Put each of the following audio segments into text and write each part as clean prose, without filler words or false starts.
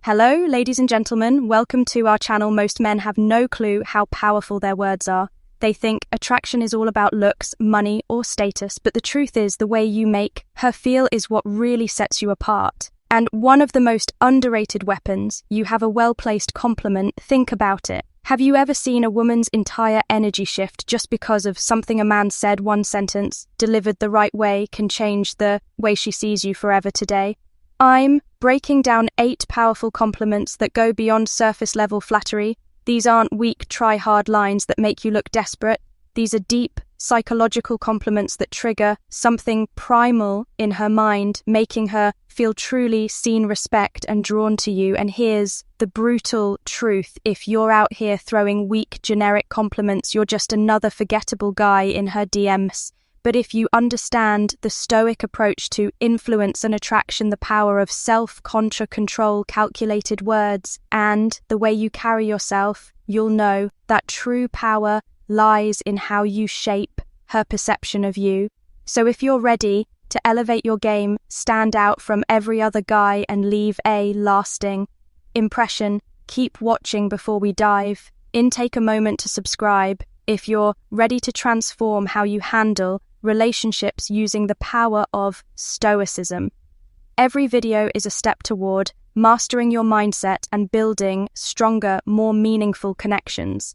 Hello, ladies and gentlemen. Welcome to our channel. Most men have no clue how powerful their words are. They think attraction is all about looks, money, or status, but the truth is the way you make her feel is what really sets you apart. And one of the most underrated weapons, you have a well-placed compliment. Think about it. Have you ever seen a woman's entire energy shift just because of something a man said? One sentence, delivered the right way, can change the way she sees you forever today. I'm breaking down 8 powerful compliments that go beyond surface-level flattery. These aren't weak, try-hard lines that make you look desperate. These are deep, psychological compliments that trigger something primal in her mind, making her feel truly seen, respect, and drawn to you. And here's the brutal truth. If you're out here throwing weak, generic compliments, you're just another forgettable guy in her DMs. But if you understand the stoic approach to influence and attraction, the power of self-conscious control, calculated words, and the way you carry yourself, you'll know that true power lies in how you shape her perception of you. So if you're ready to elevate your game, stand out from every other guy, and leave a lasting impression, keep watching before we dive in. Take a moment to subscribe if you're ready to transform how you handle relationships using the power of stoicism. Every video is a step toward mastering your mindset and building stronger, more meaningful connections.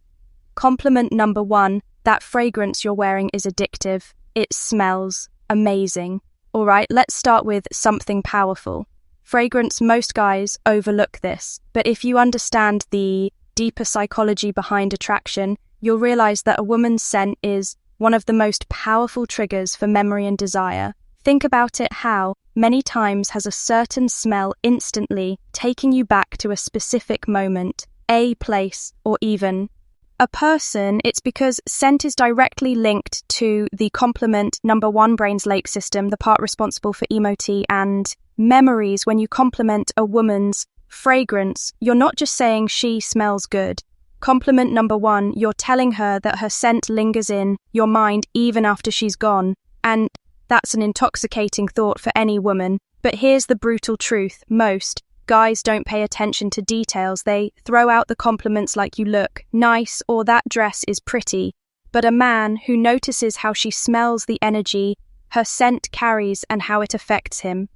Compliment number 1, that fragrance you're wearing is addictive. It smells amazing. All right, let's start with something powerful. Fragrance, most guys overlook this, but if you understand the deeper psychology behind attraction, you'll realize that a woman's scent is one of the most powerful triggers for memory and desire. Think about it. How many times has a certain smell instantly taking you back to a specific moment, a place, or even a person? It's because scent is directly linked to the compliment number 1 brain's lake system, the part responsible for emoji and memories. When you compliment a woman's fragrance, you're not just saying she smells good. Compliment number 1, you're telling her that her scent lingers in your mind even after she's gone. And that's an intoxicating thought for any woman. But here's the brutal truth. Most guys don't pay attention to details. They throw out the compliments like "you look nice" or "that dress is pretty." But a man who notices how she smells, the energy her scent carries, and how it affects him,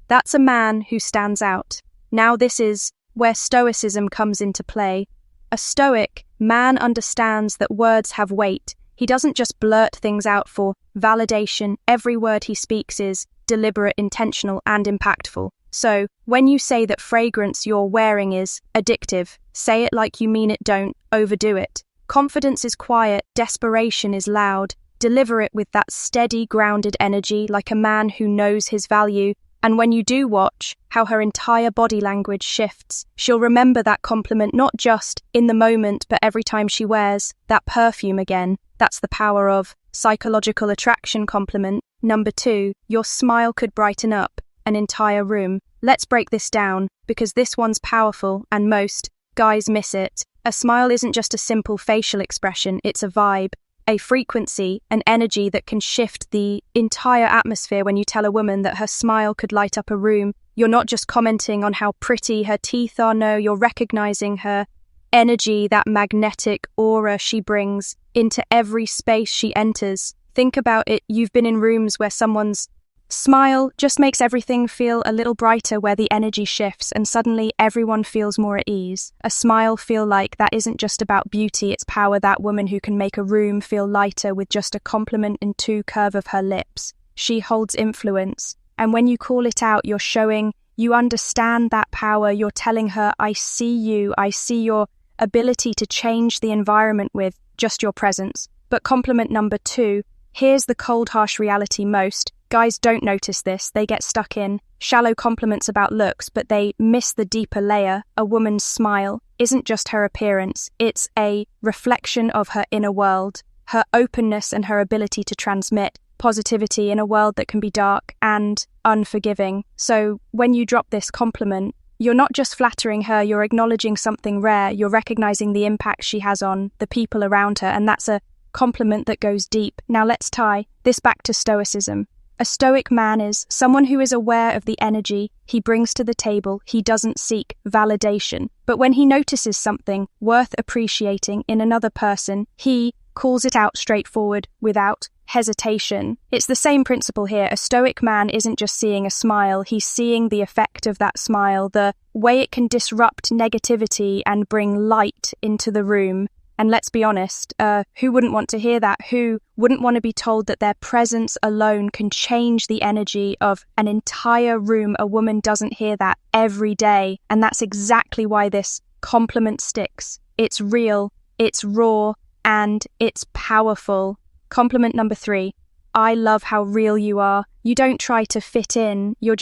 that's a man who stands out. Now this is where stoicism comes into play. A stoic man understands that words have weight. He doesn't just blurt things out for validation. Every word he speaks is deliberate, intentional, and impactful. So, when you say that fragrance you're wearing is addictive, say it like you mean it. Don't overdo it. Confidence is quiet, desperation is loud. Deliver it with that steady, grounded energy, like a man who knows his value. And when you do, watch how her entire body language shifts. She'll remember that compliment not just in the moment, but every time she wears that perfume again. That's the power of psychological attraction. Compliment number 2, your smile could brighten up an entire room. Let's break this down, because this one's powerful and most guys miss it. A smile isn't just a simple facial expression, it's a vibe, a frequency, an energy that can shift the entire atmosphere. When you tell a woman that her smile could light up a room, you're not just commenting on how pretty her teeth are. No, you're recognizing her energy, that magnetic aura she brings into every space she enters. Think about it. You've been in rooms where someone's smile just makes everything feel a little brighter, where the energy shifts and suddenly everyone feels more at ease. A smile, feel like that isn't just about beauty, it's power. That woman who can make a room feel lighter with just a compliment and 2 curve of her lips. She holds influence. And when you call it out, you're showing you understand that power. You're telling her, I see you, I see your ability to change the environment with just your presence. But compliment number 2, here's the cold, harsh reality. Most guys don't notice this. They get stuck in shallow compliments about looks, but they miss the deeper layer. A woman's smile isn't just her appearance. It's a reflection of her inner world, her openness, and her ability to transmit positivity in a world that can be dark and unforgiving. So when you drop this compliment, you're not just flattering her, you're acknowledging something rare. You're recognizing the impact she has on the people around her, and that's a compliment that goes deep. Now let's tie this back to stoicism. A stoic man is someone who is aware of the energy he brings to the table. He doesn't seek validation, but when he notices something worth appreciating in another person, he calls it out straightforward without hesitation. It's the same principle here. A stoic man isn't just seeing a smile, he's seeing the effect of that smile, the way it can disrupt negativity and bring light into the room. And let's be honest, who wouldn't want to hear that? Who wouldn't want to be told that their presence alone can change the energy of an entire room? A woman doesn't hear that every day. And that's exactly why this compliment sticks. It's real, it's raw, and it's powerful. Compliment number 3. I love how real you are. You don't try to fit in. You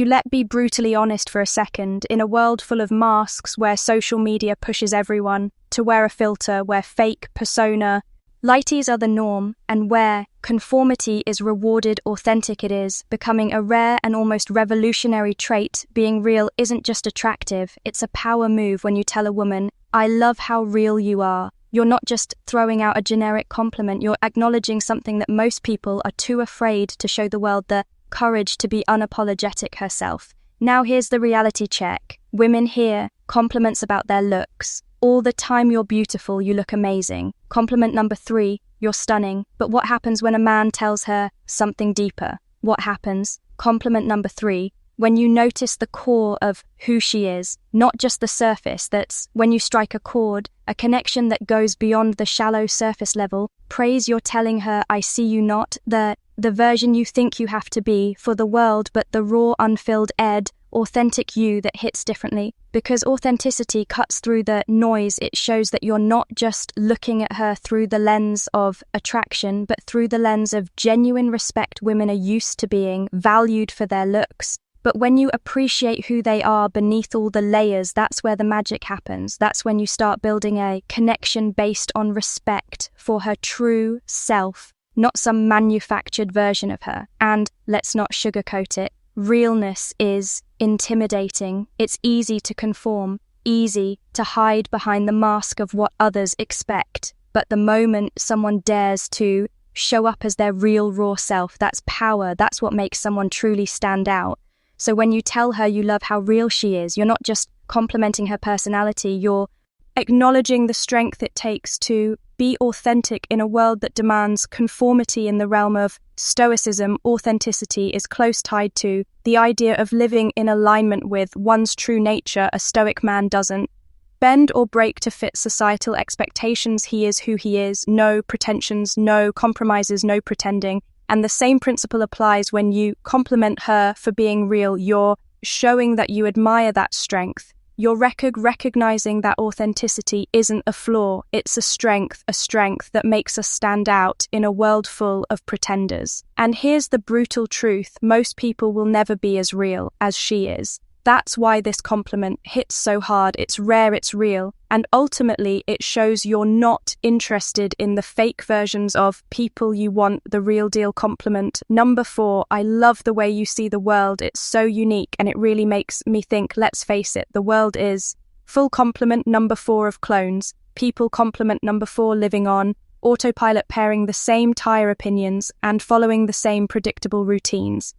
let be brutally honest for a second. In a world full of masks where social media pushes everyone to wear a filter, where fake persona, lighties are the norm, and where conformity is rewarded, authentic it is, becoming a rare and almost revolutionary trait. Being real isn't just attractive, it's a power move when you tell a woman, I love how real you are. You're not just throwing out a generic compliment, you're acknowledging something that most people are too afraid to show the world, the courage to be unapologetic herself. Now here's the reality check. Women hear compliments about their looks. All the time you're beautiful, you look amazing. Compliment number 3, you're stunning. But what happens when a man tells her something deeper? What happens? Compliment number 3, when you notice the core of who she is, not just the surface. That's when you strike a chord, a connection that goes beyond the shallow surface level. Praise you're telling her, I see you not the version you think you have to be for the world, but the raw, unfilled authentic you that hits differently. Because authenticity cuts through the noise, it shows that you're not just looking at her through the lens of attraction, but through the lens of genuine respect. Women are used to being valued for their looks. But when you appreciate who they are beneath all the layers, that's where the magic happens. That's when you start building a connection based on respect for her true self, not some manufactured version of her. And let's not sugarcoat it. Realness is intimidating. It's easy to conform, easy to hide behind the mask of what others expect. But the moment someone dares to show up as their real, raw self, that's power. That's what makes someone truly stand out. So when you tell her you love how real she is, you're not just complimenting her personality, you're acknowledging the strength it takes to be authentic in a world that demands conformity. In the realm of stoicism, authenticity is close tied to the idea of living in alignment with one's true nature. A stoic man doesn't bend or break to fit societal expectations. He is who he is, no pretensions, no compromises, no pretending. And the same principle applies when you compliment her for being real. You're showing that you admire that strength. You're recognizing that authenticity isn't a flaw, it's a strength that makes us stand out in a world full of pretenders. And here's the brutal truth, most people will never be as real as she is. That's why this compliment hits so hard. It's rare, it's real, and ultimately it shows you're not interested in the fake versions of people. You want the real deal. Compliment number 4, I love the way you see the world. It's so unique and it really makes me think, let's face it, the world is full. Compliment number 4 of clones. People. Compliment number 4, living on autopilot, pairing the same tire opinions and following the same predictable routines.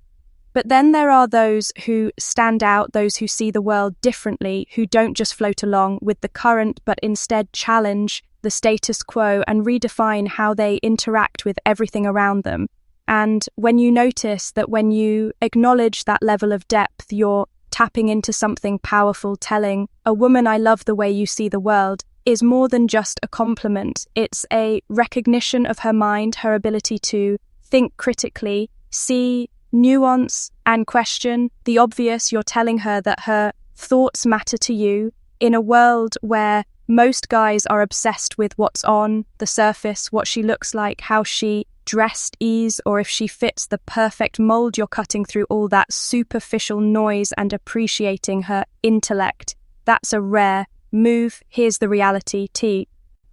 But then there are those who stand out, those who see the world differently, who don't just float along with the current, but instead challenge the status quo and redefine how they interact with everything around them. And when you notice that when you acknowledge that level of depth, you're tapping into something powerful. Telling a woman, I love the way you see the world, is more than just a compliment. It's a recognition of her mind, her ability to think critically, see nuance and question the obvious. You're telling her that her thoughts matter to you in a world where most guys are obsessed with what's on the surface, what she looks like, how she dressed is, or if she fits the perfect mold. You're cutting through all that superficial noise and appreciating her intellect. That's a rare move. Here's the reality,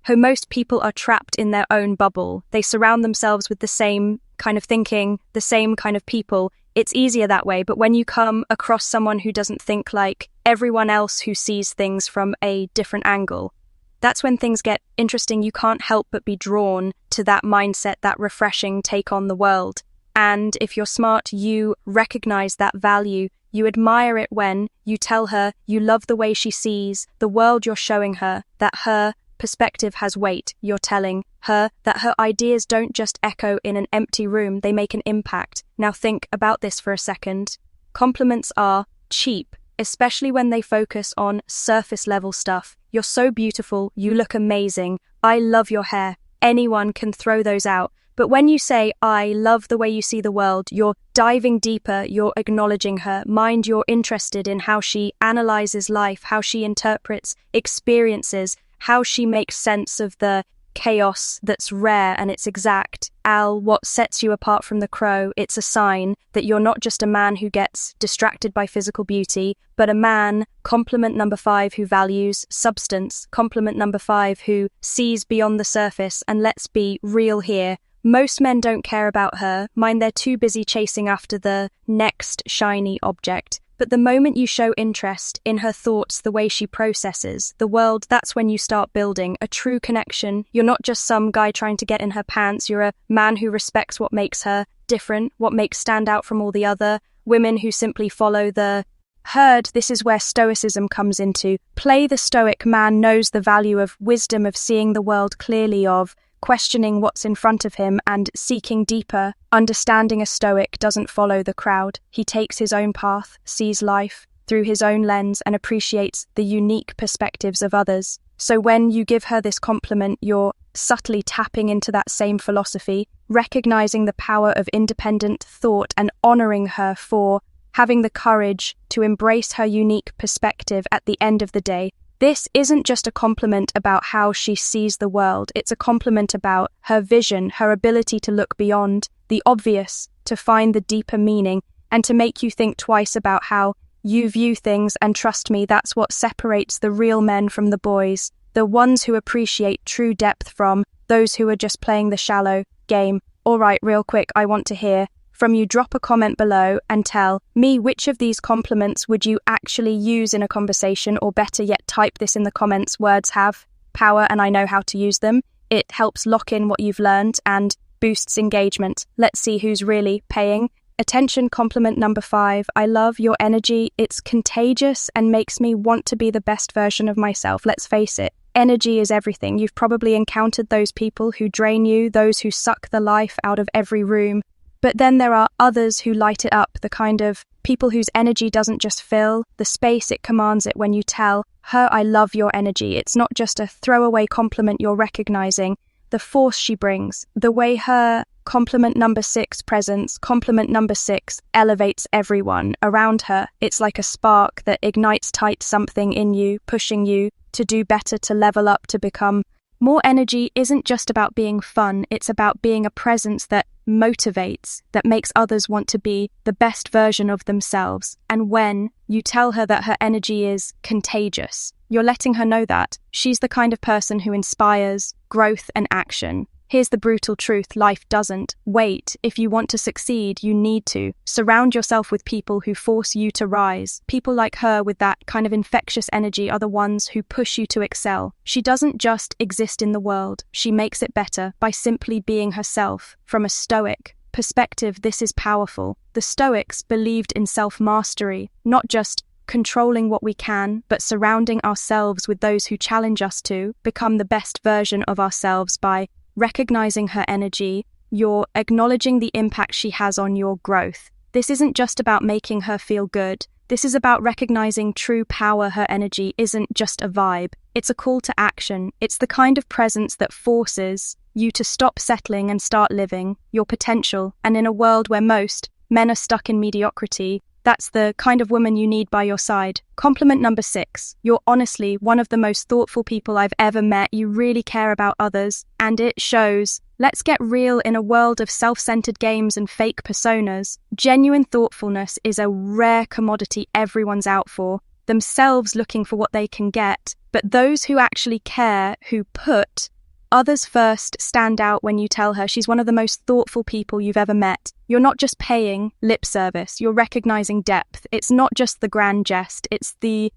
how most people are trapped in their own bubble. They surround themselves with the same kind of thinking, the same kind of people. It's easier that way, but when you come across someone who doesn't think like everyone else, who sees things from a different angle, that's when things get interesting. You can't help but be drawn to that mindset, that refreshing take on the world. And if you're smart, you recognize that value. You admire it when you tell her you love the way she sees the world. You're showing her that her perspective has weight. You're telling her that her ideas don't just echo in an empty room, they make an impact. Now think about this for a second. Compliments are cheap, especially when they focus on surface level stuff. You're so beautiful, you look amazing, I love your hair. Anyone can throw those out. But when you say, I love the way you see the world, you're diving deeper, you're acknowledging her. Mind, you're interested in how she analyzes life, how she interprets experiences, how she makes sense of the chaos that's rare and it's exact. What sets you apart from the crow? It's a sign that you're not just a man who gets distracted by physical beauty, but a man, compliment number 5, who values substance. Compliment number 5, who sees beyond the surface. And let's be real here. Most men don't care about her. Mind, they're too busy chasing after the next shiny object. But the moment you show interest in her thoughts, the way she processes the world, that's when you start building a true connection. You're not just some guy trying to get in her pants. You're a man who respects what makes her different, what makes stand out from all the other women who simply follow the herd. This is where stoicism comes into play. The stoic man knows the value of wisdom, of seeing the world clearly, of questioning what's in front of him and seeking deeper understanding. A stoic doesn't follow the crowd. He takes his own path, sees life through his own lens, and appreciates the unique perspectives of others. So when you give her this compliment, you're subtly tapping into that same philosophy, recognizing the power of independent thought and honoring her for having the courage to embrace her unique perspective. At the end of the day, this isn't just a compliment about how she sees the world, it's a compliment about her vision, her ability to look beyond the obvious, to find the deeper meaning, and to make you think twice about how you view things. And trust me, that's what separates the real men from the boys, the ones who appreciate true depth from those who are just playing the shallow game. All right, real quick, I want to hear from you. Drop a comment below and tell me which of these compliments would you actually use in a conversation, or better yet, type this in the comments. Words have power and I know how to use them. It helps lock in what you've learned and boosts engagement. Let's see who's really paying attention. Compliment number 5. I love your energy. It's contagious and makes me want to be the best version of myself. Let's face it, energy is everything. You've probably encountered those people who drain you, those who suck the life out of every room. But then there are others who light it up, the kind of people whose energy doesn't just fill the space, it commands it. When you tell her, I love your energy, it's not just a throwaway compliment. You're recognizing the force she brings, the way her compliment number 6 presence, compliment number 6 elevates everyone around her. It's like a spark that ignites something in you, pushing you to do better, to level up, to become more. Energy isn't just about being fun, it's about being a presence that motivates, that makes others want to be the best version of themselves. And when you tell her that her energy is contagious, you're letting her know that she's the kind of person who inspires growth and action. Here's the brutal truth: life doesn't wait. If you want to succeed, you need to surround yourself with people who force you to rise. People like her with that kind of infectious energy are the ones who push you to excel. She doesn't just exist in the world, she makes it better by simply being herself. From a stoic perspective, this is powerful. The Stoics believed in self-mastery, not just controlling what we can, but surrounding ourselves with those who challenge us to become the best version of ourselves. By recognizing her energy, you're acknowledging the impact she has on your growth. This isn't just about making her feel good. This is about recognizing true power. Her energy isn't just a vibe. It's a call to action. It's the kind of presence that forces you to stop settling and start living your potential. And in a world where most men are stuck in mediocrity, that's the kind of woman you need by your side. Compliment number 6. You're honestly one of the most thoughtful people I've ever met. You really care about others, and it shows. Let's get real. In a world of self-centered games and fake personas, genuine thoughtfulness is a rare commodity everyone's out for, themselves looking for what they can get. But those who actually care, who put others first, stand out. When you tell her she's one of the most thoughtful people you've ever met, you're not just paying lip service, you're recognizing depth. It's not just the grand jest, it's the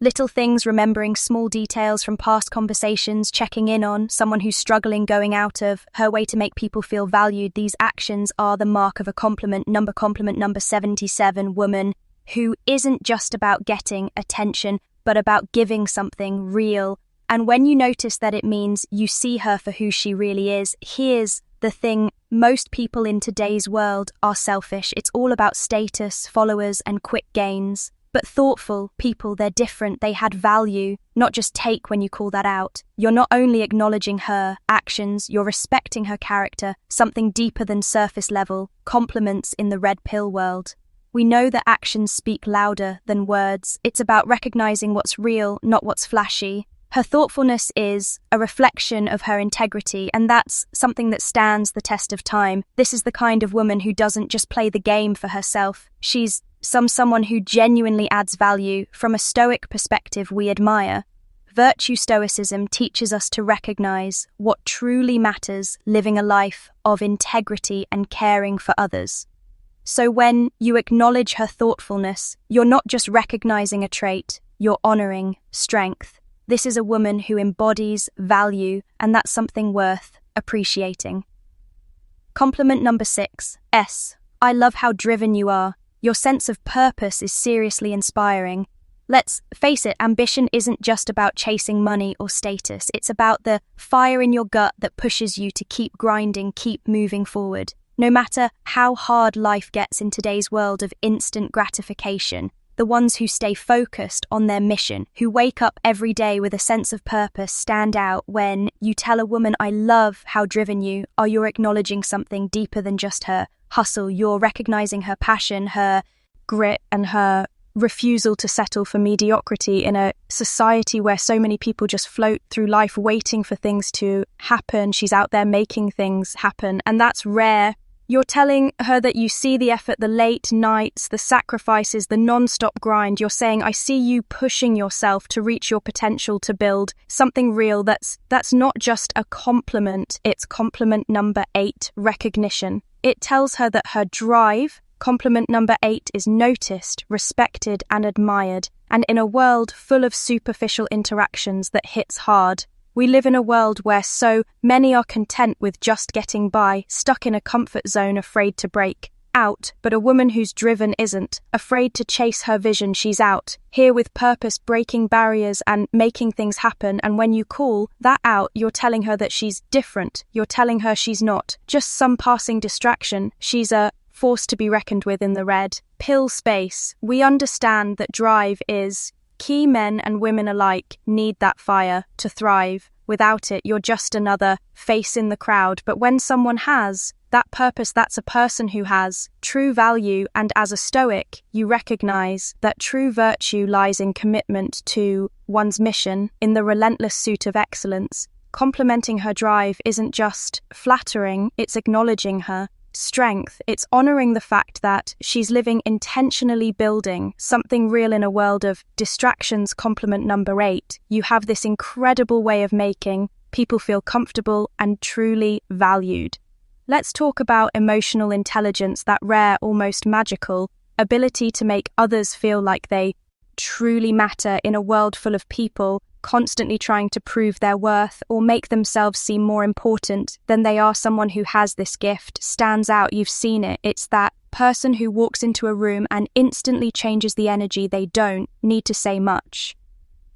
Little things, remembering small details from past conversations, checking in on someone who's struggling, going out of her way to make people feel valued. These actions are the mark of a compliment number 77, woman who isn't just about getting attention, but about giving something real. And when you notice that, it means you see her for who she really is. Here's the thing. Most people in today's world are selfish. It's all about status, followers, and quick gains. But thoughtful people, they're different. They had value, not just take when you call that out. You're not only acknowledging her actions, you're respecting her character, something deeper than surface level, compliments in the red pill world. We know that actions speak louder than words. It's about recognizing what's real, not what's flashy. Her thoughtfulness is a reflection of her integrity, and that's something that stands the test of time. This is the kind of woman who doesn't just play the game for herself. She's someone who genuinely adds value. From a stoic perspective, we admire. Virtue stoicism teaches us to recognize what truly matters, living a life of integrity and caring for others. So when you acknowledge her thoughtfulness, you're not just recognizing a trait, you're honoring strength. This is a woman who embodies value, and that's something worth appreciating. Compliment number 6. S. I love how driven you are. Your sense of purpose is seriously inspiring. Let's face it, ambition isn't just about chasing money or status. It's about the fire in your gut that pushes you to keep grinding, keep moving forward. No matter how hard life gets in today's world of instant gratification, the ones who stay focused on their mission, who wake up every day with a sense of purpose, stand out. When you tell a woman, I love how driven you are, you're acknowledging something deeper than just her hustle. You're recognizing her passion, her grit, and her refusal to settle for mediocrity in a society where so many people just float through life waiting for things to happen. She's out there making things happen, and that's rare. You're telling her that you see the effort, the late nights, the sacrifices, the non-stop grind. You're saying, I see you pushing yourself to reach your potential, to build something real. That's not just a compliment. It's compliment number 8, recognition. It tells her that her drive, compliment number 8, is noticed, respected, and admired. And in a world full of superficial interactions that hits hard, we live in a world where so many are content with just getting by, stuck in a comfort zone, afraid to break out. But a woman who's driven isn't afraid to chase her vision. She's out here with purpose, breaking barriers and making things happen. And when you call that out, you're telling her that she's different. You're telling her she's not just some passing distraction. She's a force to be reckoned with in the red pill space. We understand that drive is key. Men and women alike need that fire to thrive. Without it, you're just another face in the crowd. But when someone has that purpose, that's a person who has true value. And as a Stoic, you recognize that true virtue lies in commitment to one's mission, in the relentless pursuit of excellence. Complimenting her drive isn't just flattering, it's acknowledging her strength. It's honoring the fact that she's living intentionally, building something real in a world of distractions. Compliment number 8. You have this incredible way of making people feel comfortable and truly valued. Let's talk about emotional intelligence, that rare, almost magical ability to make others feel like they truly matter in a world full of people constantly trying to prove their worth or make themselves seem more important than they are. Someone who has this gift stands out. You've seen it. It's that person who walks into a room and instantly changes the energy. They don't need to say much.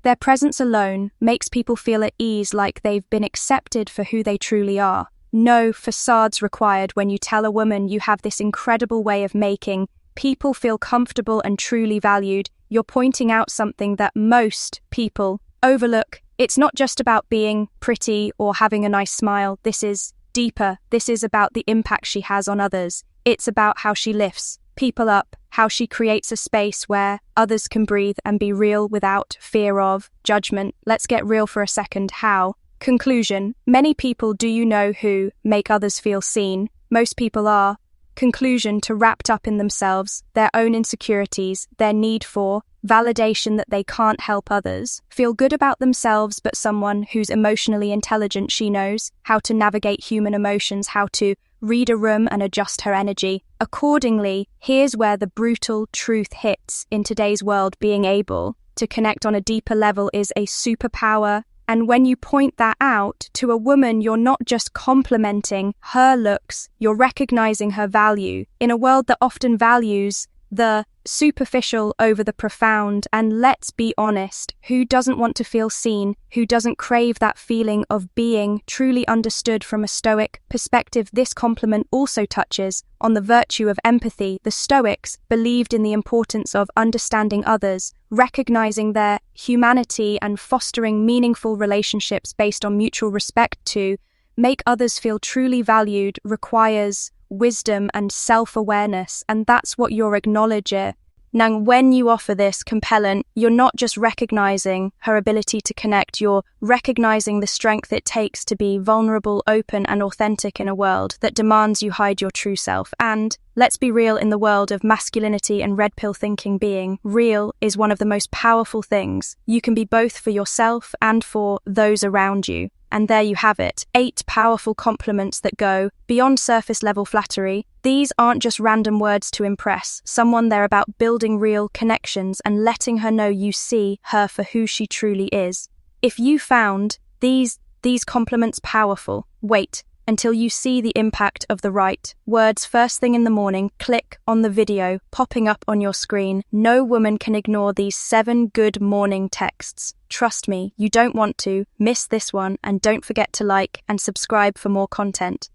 Their presence alone makes people feel at ease, like they've been accepted for who they truly are. No facades required when you tell a woman you have this incredible way of making people feel comfortable and truly valued. You're pointing out something that most people overlook. It's not just about being pretty or having a nice smile. This is deeper. This is about the impact she has on others. It's about how she lifts people up, how she creates a space where others can breathe and be real without fear of judgment. Let's get real for a second. How? Conclusion. Many people, do you know, who make others feel seen? Most people are. Conclusion, to wrapped up in themselves, their own insecurities, their need for validation that they can't help others feel good about themselves. But someone who's emotionally intelligent, she knows how to navigate human emotions, how to read a room and adjust her energy accordingly. Here's where the brutal truth hits in today's world. Being able to connect on a deeper level is a superpower. And when you point that out to a woman, you're not just complimenting her looks, you're recognizing her value. In a world that often values the superficial over the profound, and let's be honest, who doesn't want to feel seen? Who doesn't crave that feeling of being truly understood from a Stoic perspective? This compliment also touches on the virtue of empathy. The Stoics believed in the importance of understanding others, recognizing their humanity, and fostering meaningful relationships based on mutual respect. To make others feel truly valued requires wisdom and self-awareness, and that's what you're acknowledging. Now, when you offer this compellant, you're not just recognizing her ability to connect, you're recognizing the strength it takes to be vulnerable, open, and authentic in a world that demands you hide your true self. And let's be real, in the world of masculinity and red pill thinking, being real is one of the most powerful things. You can be both for yourself and for those around you. And there you have it, 8 powerful compliments that go beyond surface level flattery. These aren't just random words to impress someone, they're about building real connections and letting her know you see her for who she truly is. If you found these compliments powerful, wait until you see the impact of the right words first thing in the morning. Click on the video popping up on your screen. No woman can ignore these 7 good morning texts. Trust me, you don't want to miss this one, and don't forget to like and subscribe for more content.